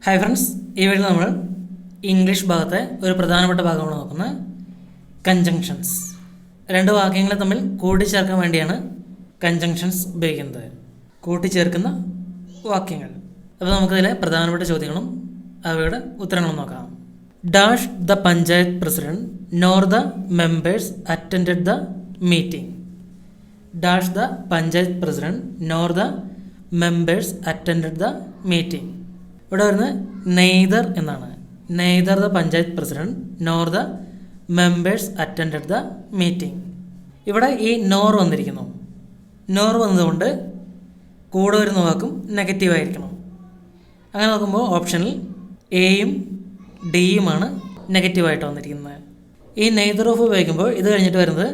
Hi friends, ഈ video നമ്മൾ English ഭാഗത്തെ ഒരു പ്രധാനപ്പെട്ട ഭാഗമാണ് നോക്കുന്നത്. കൺജങ്ഷൻസ്. രണ്ട് വാക്യങ്ങളെ തമ്മിൽ കൂട്ടിച്ചേർക്കാൻ വേണ്ടിയാണ് കൺജങ്ഷൻസ് ഉപയോഗിക്കുന്നത്. കൂട്ടിച്ചേർക്കുന്ന വാക്യങ്ങൾ. അപ്പോൾ നമുക്കതിലെ പ്രധാനപ്പെട്ട ചോദ്യങ്ങളും അവയുടെ ഉത്തരങ്ങളും നോക്കാം. Dash the panchayat president nor the members attended the meeting. Dash the panchayat president nor the members attended the meeting. ഇവിടെ വരുന്നത് നെയ്തർ എന്നാണ്. Neither the panchayat president nor the members attended the meeting. ഇവിടെ ഈ നോർ വന്നിരിക്കുന്നു. നോർ വന്നതുകൊണ്ട് കൂടെ വരുന്ന വാക്കും നെഗറ്റീവ് ആയിരിക്കണം. അങ്ങനെ നോക്കുമ്പോൾ ഓപ്ഷനിൽ എയും ഡിയുമാണ് നെഗറ്റീവായിട്ട് വന്നിരിക്കുന്നത്. ഈ നെയ്തർ ഓഫ് ഉപയോഗിക്കുമ്പോൾ ഇത് കഴിഞ്ഞിട്ട് വരുന്നത്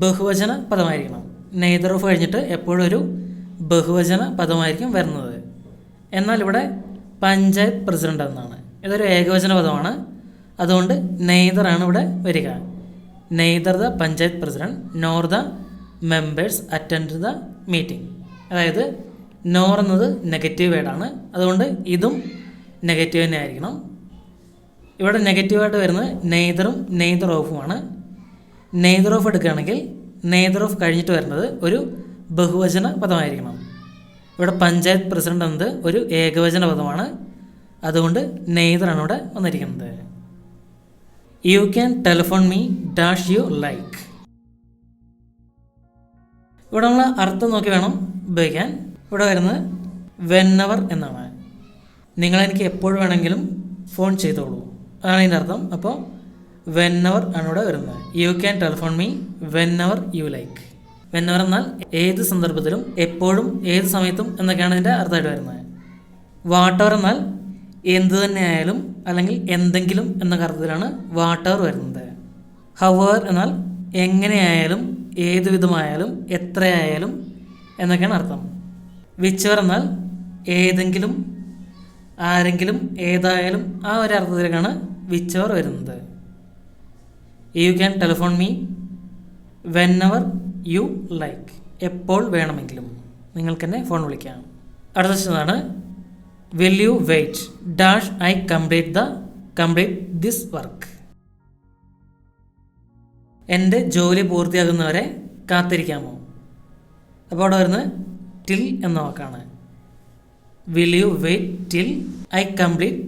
ബഹുവചന പദമായിരിക്കണം. നെയ്തർ ഓഫ് കഴിഞ്ഞിട്ട് എപ്പോഴും ഒരു ബഹുവചന പദമായിരിക്കും വരുന്നത്. എന്നാൽ ഇവിടെ പഞ്ചായത്ത് പ്രസിഡന്റ് എന്നാണ്. ഇതൊരു ഏകവചന പദമാണ്. അതുകൊണ്ട് നെയ്തറാണ് ഇവിടെ വരിക. Neither the panchayat president nor the members attend the meeting. അതായത് നോർ എന്നത് നെഗറ്റീവ് വേർഡാണ്. അതുകൊണ്ട് ഇതും നെഗറ്റീവ് തന്നെ ആയിരിക്കണം. ഇവിടെ നെഗറ്റീവായിട്ട് വരുന്നത് നെയ്തറും നെയ്തർ ഓഫുമാണ്. നെയ്തർ ഓഫ് എടുക്കുകയാണെങ്കിൽ നെയ്തർ ഓഫ് കഴിഞ്ഞിട്ട് വരുന്നത് ഒരു ബഹുവചന പദമായിരിക്കണം. ഇവിടെ പഞ്ചായത്ത് പ്രസിഡന്റ് എന്നത് ഒരു ഏകവചന പദമാണ്. അതുകൊണ്ട് നെയ്തറാണ് ഇവിടെ വന്നിരിക്കുന്നത്. U can telephone me dash you like. ഇവിടെ നമ്മൾ അർത്ഥം നോക്കി വേണം ഉപയോഗിക്കാൻ. ഇവിടെ വരുന്നത് വെന്നെവർ എന്നാണ്. നിങ്ങളെനിക്ക് എപ്പോൾ വേണമെങ്കിലും ഫോൺ ചെയ്തോളൂ, അതാണ് ഇതിൻ്റെ അർത്ഥം. അപ്പോൾ വെന്നെവർ ആണ് ഇവിടെ വരുന്നത്. You can telephone me whenever you like. Whenever എന്നാൽ ഏത് സന്ദർഭത്തിലും, എപ്പോഴും, ഏത് സമയത്തും എന്നൊക്കെയാണ് ഇതിൻ്റെ അർത്ഥമായിട്ട് വരുന്നത്. വാട്ടെവർ എന്നാൽ എന്ത് തന്നെ ആയാലും അല്ലെങ്കിൽ എന്തെങ്കിലും എന്ന അർത്ഥത്തിലാണ് വാട്ടെവർ വരുന്നത്. ഹവർ എന്നാൽ എങ്ങനെയായാലും, ഏത് വിധമായാലും, എത്രയായാലും എന്നൊക്കെയാണ് അർത്ഥം. വിച്ചെവർ എന്നാൽ ഏതെങ്കിലും, ആരെങ്കിലും, ഏതായാലും ആ ഒരു അർത്ഥത്തിലേക്കാണ് വിച്ചെവർ വരുന്നത്. You can telephone me whenever you like. എപ്പോൾ വേണമെങ്കിലും നിങ്ങൾക്ക് എന്നെ ഫോൺ വിളിക്കാം. അടുത്ത ചോദ്യമാണ് will you wait dash I complete this work. എൻ്റെ ജോലി പൂർത്തിയാകുന്നവരെ കാത്തിരിക്കാമോ. അപ്പോൾ അവിടെ വരുന്നത് ടിൽ എന്ന വാക്കാണ്. Will you wait till I complete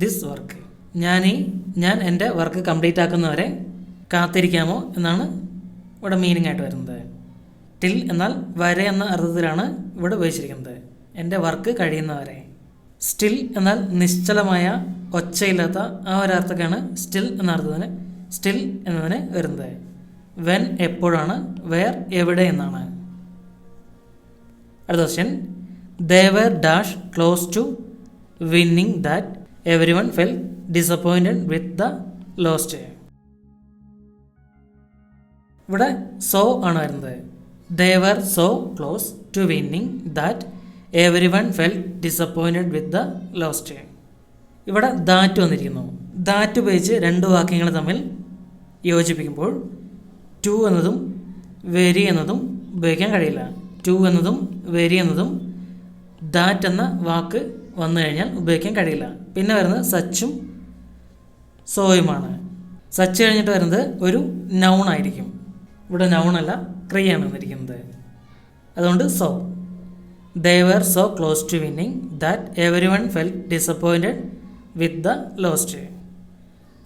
this work. ഞാൻ എൻ്റെ വർക്ക് കംപ്ലീറ്റ് ആക്കുന്നവരെ കാത്തിരിക്കാമോ എന്നാണ് ഇവിടെ മീനിങ് ആയിട്ട് വരുന്നത്. ടിൽ എന്നാൽ വരെ എന്ന അർത്ഥത്തിലാണ് ഇവിടെ ഉപയോഗിച്ചിരിക്കുന്നത്. എൻ്റെ വർക്ക് കഴിയുന്നവരെ. സ്റ്റിൽ എന്നാൽ നിശ്ചലമായ, ഒച്ചയില്ലാത്ത ആ ഒരു അർത്ഥമൊക്കെയാണ് സ്റ്റിൽ എന്ന അർത്ഥത്തിന് സ്റ്റിൽ എന്നതിന് വരുന്നത്. വെൻ എപ്പോഴാണ്, വെയർ എവിടെ എന്നാണ്. അടുത്ത question they were dash close to winning that everyone felt disappointed with the lost. ഇവിടെ so ആണ് വരുന്നത്. they were so close to winning that everyone felt disappointed with the lost. ഇവിടെ that വന്നിരിക്കുന്നു. that ഉപയോഗിച്ച് രണ്ട് വാക്യങ്ങൾ തമ്മിൽ യോജിപ്പിക്കുമ്പോൾ to എന്നതും very എന്നതും ഉപയോഗിക്കാൻ കഴിയില്ല. to എന്നതും very എന്നതും ദാറ്റ് എന്ന വാക്ക് വന്നു കഴിഞ്ഞാൽ ഉപയോഗിക്കാൻ കഴിയില്ല. പിന്നെ വരുന്നത് സച്ചും സോയുമാണ്. സച്ച് കഴിഞ്ഞിട്ട് വരുന്നത് ഒരു നൗൺ ആയിരിക്കും. ഇവിടെ നൗണല്ല, ക്രിയയാണ് വന്നിരിക്കുന്നത്. അതുകൊണ്ട് so. They were so close to winning that every one felt disappointed with the lost.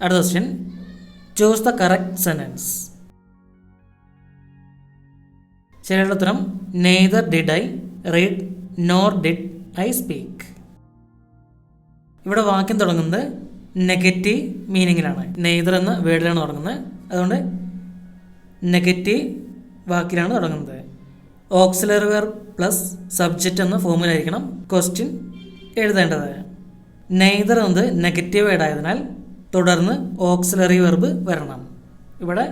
അടുത്ത question choose the correct sentence. ശരിയുള്ള ഉത്തരം neither did I read nor did I speak. ഇവിടെ വാക്യം തുടങ്ങുന്നത് നെഗറ്റീവ് മീനിങ്ങിലാണ്. നെയ്തർ എന്ന വേർഡിലാണ് തുടങ്ങുന്നത്. അതുകൊണ്ട് നെഗറ്റീവ് വാക്കിലാണ് തുടങ്ങുന്നത്. ഓക്സിലറി വെർബ് പ്ലസ് സബ്ജക്റ്റ് എന്ന ഫോമിലായിരിക്കണം ക്വസ്റ്റ്യൻ എഴുതേണ്ടത്. നെയ്തർ എന്നത് നെഗറ്റീവ് വേർഡായതിനാൽ തുടർന്ന് ഓക്സിലറി വെർബ് വരണം. ഇവിടെ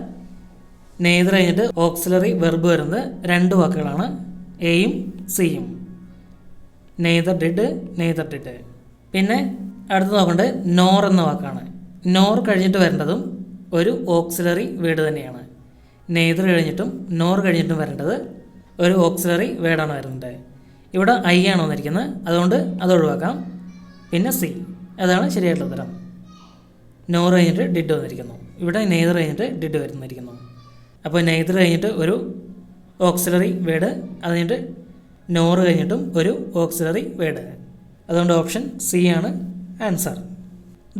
നെയ്തർ കഴിഞ്ഞിട്ട് ഓക്സിലറി വെർബ് വരുന്നത് രണ്ട് വാക്കുകളാണ്, എയും സിയും. Neither did, neither did. പിന്നെ അടുത്ത് നോക്കേണ്ടത് നോർ എന്ന വാക്കാണ്. നോർ കഴിഞ്ഞിട്ട് വരേണ്ടതും ഒരു ഓക്സിലറി വേർഡ് തന്നെയാണ്. നെയ്തർ കഴിഞ്ഞിട്ടും നോർ കഴിഞ്ഞിട്ടും വരേണ്ടത് ഒരു ഓക്സിലറി വേർഡാണ് വരുന്നത്. ഇവിടെ ഐ ആണ് വന്നിരിക്കുന്നത്, അതുകൊണ്ട് അത് ഒഴിവാക്കാം. പിന്നെ സി. അതാണ് ശരിയായിട്ടുള്ള ഉത്തരം. നോർ കഴിഞ്ഞിട്ട് ഡിഡ് വന്നിരിക്കുന്നു. ഇവിടെ നെയ്തർ കഴിഞ്ഞിട്ട് ഡിഡ് വരുന്നിരിക്കുന്നു. അപ്പോൾ നെയ്തർ കഴിഞ്ഞിട്ട് ഒരു ഓക്സിലറി വേർഡ്, അത് കഴിഞ്ഞിട്ട് നോർ കഴിഞ്ഞിട്ടും ഒരു ഓക്സിലറി വേർഡ്. അതുകൊണ്ട് ഓപ്ഷൻ സി ആണ് answer.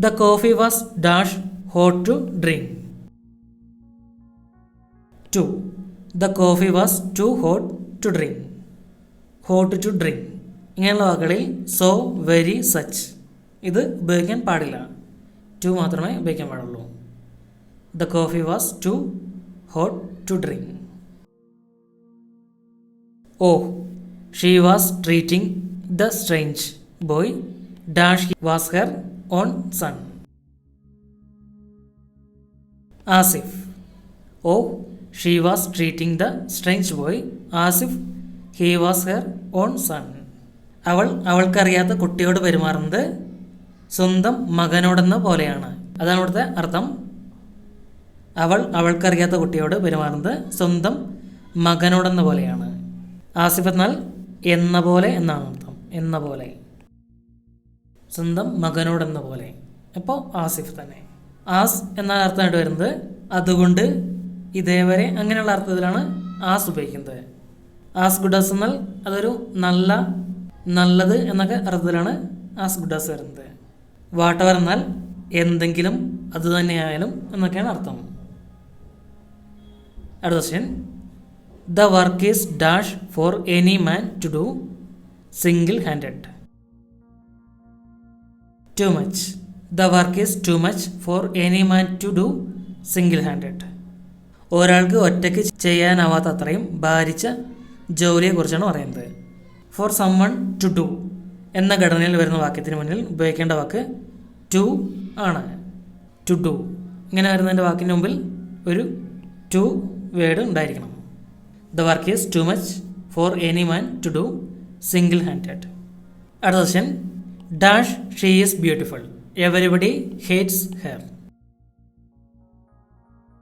The coffee was dash hot to drink. 2. The coffee was too hot to drink. Hot to drink ഇങ്ങനെയുള്ള വാക്കുകളിൽ സോ, വെരി, സച്ച് ഇത് ഉപയോഗിക്കാൻ പാടില്ല. ടു മാത്രമേ ഉപയോഗിക്കാൻ പാടുള്ളൂ. The coffee was too hot to drink. Oh, she was treating the strange boy dash was her own son. As if. Oh, she was treating the strange boy as if he was her own son. അവൾ അവൾക്കറിയാത്ത കുട്ടിയോട് പെരുമാറുന്നത് സ്വന്തം മകനോടെന്ന പോലെയാണ്. അതാണ് ഇവിടുത്തെ അർത്ഥം. അവൾ അവൾക്കറിയാത്ത കുട്ടിയോട് പെരുമാറുന്നത് സ്വന്തം മകനോടെന്ന പോലെയാണ്. ആസിഫ് എന്നാൽ എന്ന പോലെ എന്നാണ് അർത്ഥം. എന്ന പോലെ, സ്വന്തം മകനോടെന്ന പോലെ. അപ്പോൾ ആസിഫ് തന്നെ. ആസ് എന്ന അർത്ഥമായിട്ട് വരുന്നത് അതുകൊണ്ട്, ഇതേവരെ അങ്ങനെയുള്ള അർത്ഥത്തിലാണ് ആസ് ഉപയോഗിക്കുന്നത്. ആസ് ഗുഡ് ആസ് എന്നാൽ അതൊരു നല്ല, നല്ലത് എന്നൊക്കെ അർത്ഥത്തിലാണ് ആസ് ഗുഡ് ആസ് വരുന്നത്. വാട്ടവർ എന്നാൽ എന്തെങ്കിലും, അത് തന്നെയായാലും എന്നൊക്കെയാണ് അർത്ഥം. അടുത്ത question. The work is dash for any man to do single handed. Too much. The work is too much for any man to do single handed. ഒരാൾക്ക് ഒറ്റയ്ക്ക് ചെയ്യാനാവാത്ത അത്രയും ഭാരിച്ച ജോലിയെക്കുറിച്ചാണ് പറയുന്നത്. ഫോർ സംവൺ ടു ഡു എന്ന ഘടനയിൽ വരുന്ന വാക്യത്തിന് മുന്നിൽ ഉപയോഗിക്കേണ്ട വാക്ക് ടു ആണ്. ടു ഡു ഇങ്ങനെ വരുന്നതിൻ്റെ വാക്കിന് മുമ്പിൽ ഒരു ടു വേർഡ് ഉണ്ടായിരിക്കണം. The work is too much for any man to do single handed. അടുത്ത question. Dash she is beautiful everybody hates her.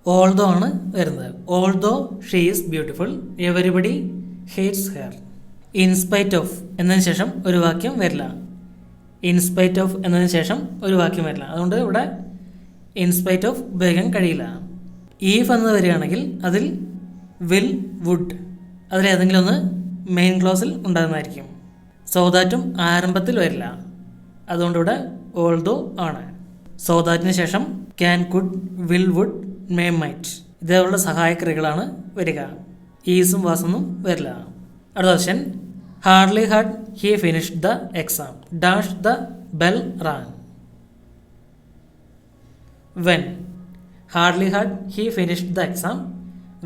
Although ആണ് വരുന്നത്. Although she is beautiful everybody hates her. In spite of എന്നതിന് ശേഷം ഒരു വാക്യം വരില്ല. In spite of എന്നതിന് ശേഷം ഒരു വാക്യം വരില്ല. അതുകൊണ്ട് ഇവിടെ ഇൻസ്പൈറ്റ് ഓഫ് ഉപയോഗിക്കാൻ കഴിയില്ല. ഈഫ് എന്ന് വരികയാണെങ്കിൽ അതിൽ വിൽ, വുഡ് അതിലേതെങ്കിലും ഒന്ന് മെയിൻ ക്ലോസിൽ ഉണ്ടാകുന്നതായിരിക്കും. സോ ദാറ്റും ആരംഭത്തിൽ വരില്ല. അതുകൊണ്ട് ഇവിടെ ഓൾദോ ആണ്. സോ ദാറ്റിന് ശേഷം can, could, will, would, may, might ഇതേപോലുള്ള സഹായക്രിയകളാണ് വരിക. ഈസും വാസൊന്നും വരില്ല. അടുത്ത question. Hardly had he finished the exam dash the bell rang. When. Hardly had he finished the exam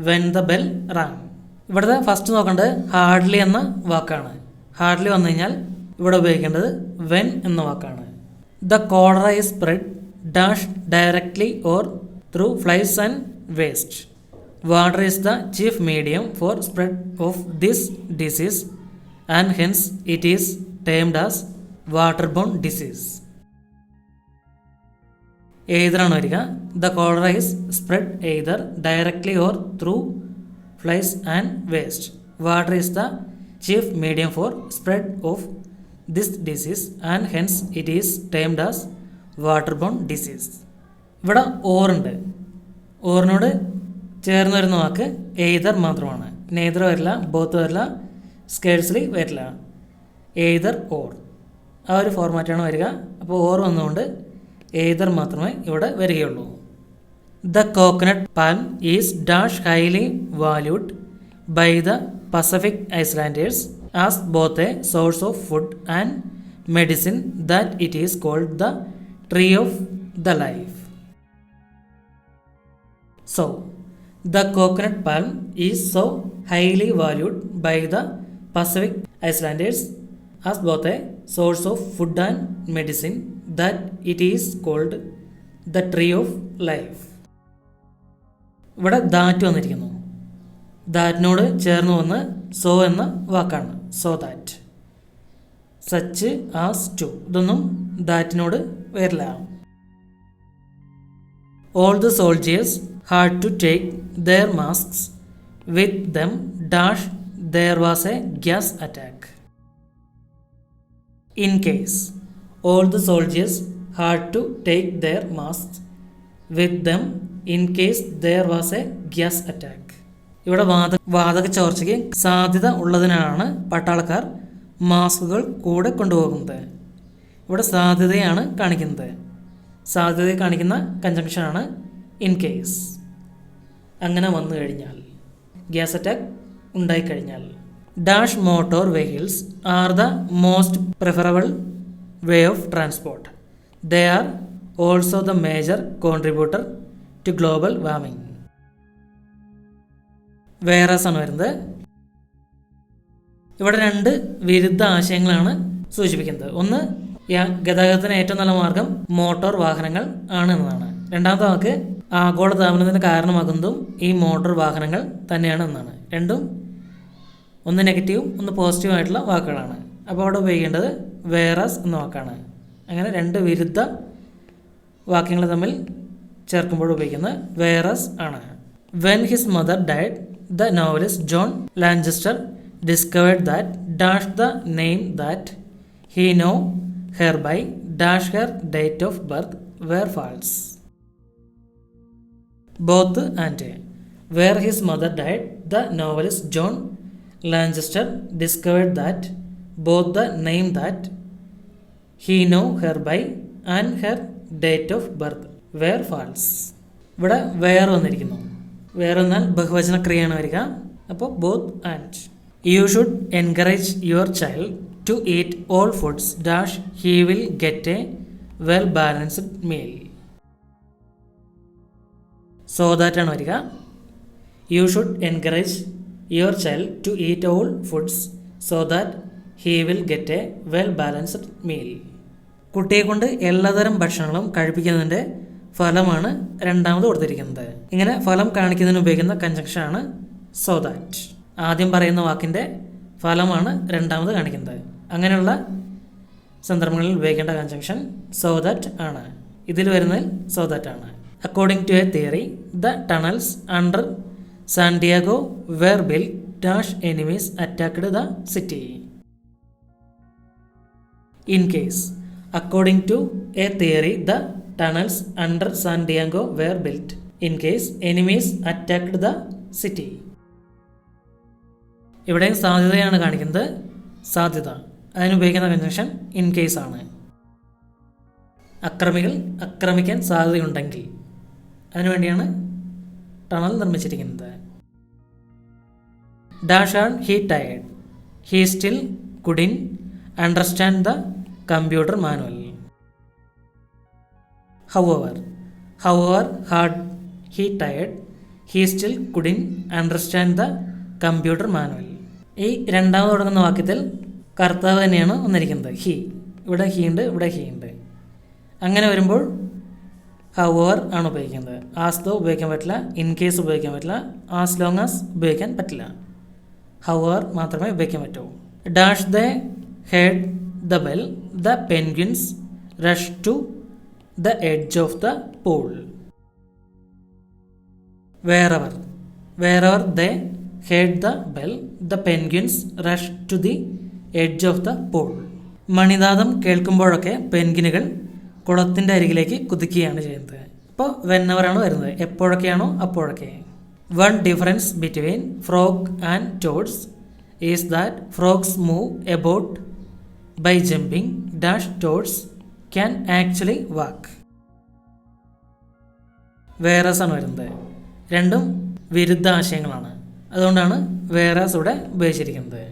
when the bell rang. ഇവിടുത്തെ ഫസ്റ്റ് നോക്കേണ്ടത് ഹാർഡ്ലി എന്ന വാക്കാണ്. ഹാർഡ്ലി വന്നു കഴിഞ്ഞാൽ ഇവിടെ ഉപയോഗിക്കേണ്ടത് വെൻ എന്ന വാക്കാണ്. The cholera is spread dash directly or through flies and waste. Water is the chief medium for spread of this disease and hence it is termed as water borne disease. ഏതറാണ് വരിക. The cholera is spread either directly or through flies and waste. Water is the chief medium for spread of this disease and hence it is termed as water borne disease. ഇവിടെ ഓറുണ്ട്. ഓറിനോട് ചേർന്ന് വരുന്ന വാക്ക് either മാത്രമാണ്. Neither വരില്ല, both വരില്ല, scarcely വരില്ല. Either or ആ ഒരു ഫോർമാറ്റാണ് വരിക. അപ്പോൾ ഓർ വന്നുകൊണ്ട് എയ്തർ മാത്രമേ ഇവിടെ വരികയുള്ളൂ. The coconut palm is dash highly valued by the Pacific islanders as both a source of food and medicine that it is called the tree of the life. So, the coconut palm is so highly valued by the Pacific Islanders as both a source of food and medicine that it is called the tree of life. ഇവിടെ that വന്നിരിക്കുന്നു. ദാറ്റിനോട് ചേർന്ന് വന്ന് so എന്ന വാക്കാണ്. So that, such, as, too ഇതൊന്നും ദാറ്റിനോട് വരില്ല. All the soldiers had to take their masks with them dash there was a gas attack. In case all the soldiers had to take their masks with them in case there was a gas attack. ഇവിടെ വാതക ചോർച്ചയ്ക്ക് സാധ്യത ഉള്ളതിനാണ് പട്ടാളക്കാർ മാസ്കുകൾ കൂടെ കൊണ്ടുപോകുന്നത്. ഇവിടെ സാധ്യതയാണ് കാണിക്കുന്നത്. സാധ്യത കാണിക്കുന്ന കൺജങ്ഷനാണ് ഇൻ കേസ്. അങ്ങനെ വന്നു കഴിഞ്ഞാൽ, ഗ്യാസ് അറ്റാക്ക് ഉണ്ടായിക്കഴിഞ്ഞാൽ. Dash motor vehicles are the most preferable way of transport. They are also the major contributor to global warming. Whereas ആണ് വരുന്നത്. ഇവിടെ രണ്ട് വിരുദ്ധ ആശയങ്ങളാണ് സൂചിപ്പിക്കുന്നത്. ഒന്ന്, ഗതാഗതത്തിന് ഏറ്റവും നല്ല മാർഗം മോട്ടോർ വാഹനങ്ങൾ ആണ് എന്നതാണ്. രണ്ടാമത്തെ വാക്ക് ആഗോളതാപനത്തിന് കാരണമാകുന്നതും ഈ മോട്ടോർ വാഹനങ്ങൾ തന്നെയാണ് എന്നാണ്. രണ്ടും ഒന്ന് നെഗറ്റീവും ഒന്ന് പോസിറ്റീവും ആയിട്ടുള്ള വാക്കുകളാണ്. അപ്പോൾ അവിടെ ഉപയോഗിക്കേണ്ടത് വേറസ് എന്ന വാക്കാണ്. അങ്ങനെ രണ്ട് വിരുദ്ധ വാക്യങ്ങൾ തമ്മിൽ ചേർക്കുമ്പോൾ ഉപയോഗിക്കുന്നത് വേറസ് ആണ്. When his mother died, the novelist John Lanchester discovered that dash the name that he know her by dash her date of birth were false. Both and. Where his mother died, the novelist John Lancaster discovered that both the name that he know her by and her date of birth were false. ഇവിടെ വേറെ വന്നിരിക്കുന്നു. വേറെ എന്നാൽ ബഹുവചന ക്രിയയാണ് വരിക. അപ്പോൾ both and. You should encourage your child to eat all foods dash he will get a well balanced meal. So that ആണ് വരിക. You should encourage your child to eat all foods so that he will get a well balanced meal. കുട്ടിയെ കൊണ്ട് എല്ലാതരം ഭക്ഷണങ്ങളും കഴിപ്പിക്കുന്നതിൻ്റെ ഫലമാണ് രണ്ടാമത് കൊടുത്തിരിക്കുന്നത്. ഇങ്ങനെ ഫലം കാണിക്കുന്നതിന് ഉപയോഗിക്കുന്ന കൺജങ്ഷനാണ് so that. ആദ്യം പറയുന്ന വാക്കിൻ്റെ ഫലമാണ് രണ്ടാമത് കാണിക്കുന്നത്. അങ്ങനെയുള്ള സന്ദർഭങ്ങളിൽ ഉപയോഗിക്കേണ്ട കൺജങ്ഷൻ സോ ദാറ്റ് ആണ്. ഇതിൽ വരുന്നതിൽ സോ ദാറ്റ് ആണ്. According to a theory, the tunnels under Santiago were built dash enemies attacked the city. In case. According to a theory, the tunnels under Santiago were built in case enemies attacked the city. ഇവിടെയും സാധ്യതയാണ് കാണിക്കുന്നത്. സാധ്യത അതിനുപയോഗിക്കുന്ന conjunction in case ആണ്. അക്രമികൾ ആക്രമിക്കാൻ സാധ്യതയുണ്ടെങ്കിൽ അതിനുവേണ്ടിയാണ് tunnel നിർമ്മിച്ചിരിക്കുന്നത്. Dash are he tired, he still couldn't understand the computer manual. However had he tired, he still couldn't understand the computer manual. ഈ രണ്ടാമത് തുടങ്ങുന്ന വാക്യത്തിൽ കർത്താവ് തന്നെയാണ് വന്നിരിക്കുന്നത്. ഹി, ഇവിടെ ഹി ഉണ്ട്, ഇവിടെ ഹി ഉണ്ട്. അങ്ങനെ വരുമ്പോൾ ഹൗവർ ആണ് ഉപയോഗിക്കുന്നത്. ആസ് ദോ ഉപയോഗിക്കാൻ പറ്റില്ല, ഇൻ കേസ് ഉപയോഗിക്കാൻ പറ്റില്ല, ആസ് ലോങ് ആസ് ഉപയോഗിക്കാൻ പറ്റില്ല. ഹൗവർ മാത്രമേ ഉപയോഗിക്കാൻ പറ്റൂ. Dash the head the bell, the penguins rush to the edge of the pool. Wherever the heard the bell, the penguins rushed to the edge of the pool. മണിനാദം കേൾക്കുമ്പോഴൊക്കെ പെൻഗ്വിനുകൾ കുളത്തിൻ്റെ അരികിലേക്ക് കുതിക്കുകയാണ് ചെയ്യുന്നത്. അപ്പോൾ വെന്നവറാണ് വരുന്നത്. എപ്പോഴൊക്കെയാണോ അപ്പോഴൊക്കെ. One difference between frog and toads is that frogs move about by jumping dash toads can actually walk. Whereas ആണ് വരുന്നത്. രണ്ടും വിരുദ്ധ ആശയങ്ങളാണ്. അതുകൊണ്ടാണ് വേറെസ് ഇവിടെ ഉപയോഗിച്ചിരിക്കുന്നത്.